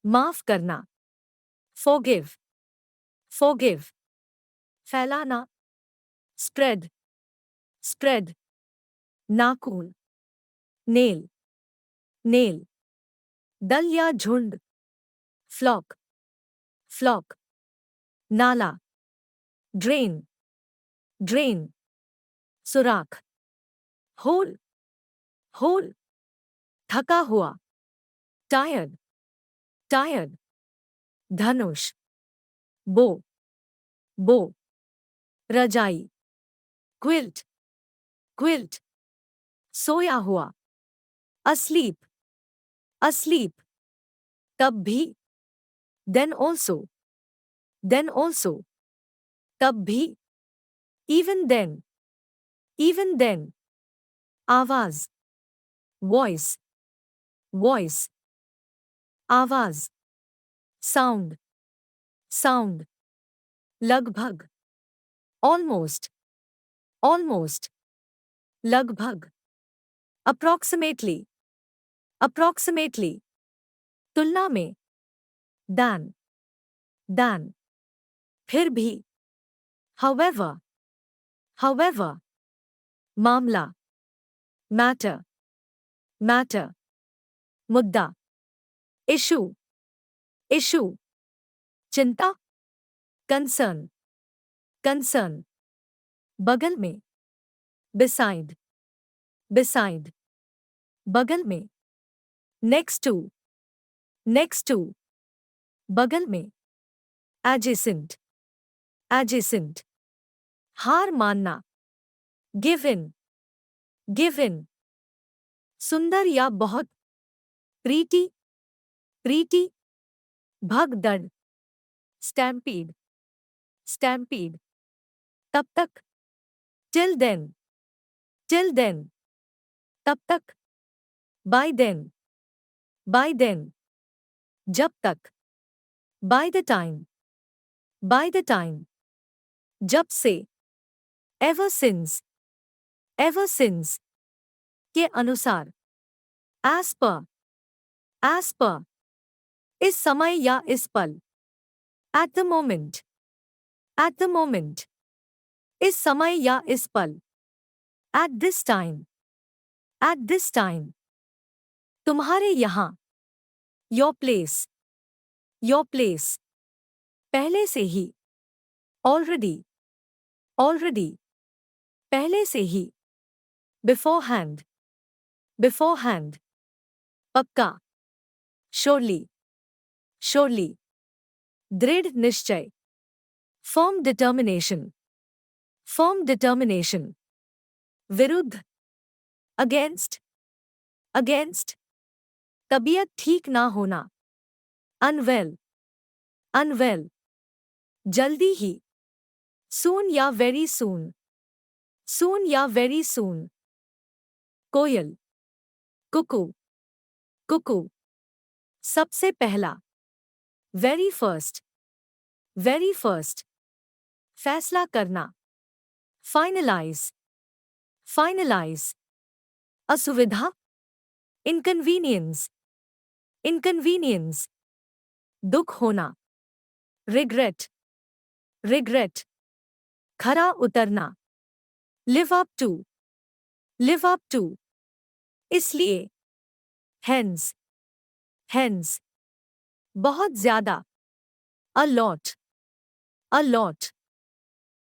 माफ करना, forgive, forgive, फैलाना, spread, spread, नाखून, nail, nail, दल या झुंड, flock, flock, नाला, drain, drain, सुराख, hole, hole, थका हुआ, tired, tired, धनुष, bow, bow, रजाई, quilt, quilt, सोया हुआ, asleep, asleep, तब भी, then also, then also, तब भी, even then, even then, आवाज, voice, voice, आवाज, sound, sound, लगभग, almost, almost, लगभग, approximately, approximately, तुलना में, than, than, फिर भी, however, however, मामला, matter, matter, मुद्दा, issue, issue, चिंता, concern, concern, बगल में, beside, beside, बगल में, next to, next to, बगल में, adjacent, adjacent, हार मानना, give in, give in, सुंदर या बहुत, प्रीति, प्रीति, भगदड़, stampede, stampede, तब तक, till then, till then, तब तक, by then, by then, जब तक, by the time, by the time, जब से, ever since, ever since, के अनुसार, as per, as per, इस समय या इस पल, at the moment, at the moment, इस समय या इस पल, at this time, at this time, तुम्हारे यहाँ, your place, your place, पहले से ही, already, already, पहले से ही, beforehand, beforehand, पक्का, surely, surely, दृढ़ निश्चय, firm determination, firm determination, विरुद्ध, against, against, तबीयत ठीक ना होना, unwell, unwell, जल्दी ही, soon या very soon, soon या very soon, कोयल, कुकू, कुकू, सबसे पहला, very first, very first, फैसला करना, finalize, finalize, असुविधा, inconvenience, inconvenience, दुख होना, regret, regret, खरा उतरना, live up to, live up to, इसलिए, hence, hence, बहुत ज्यादा, a lot, a lot,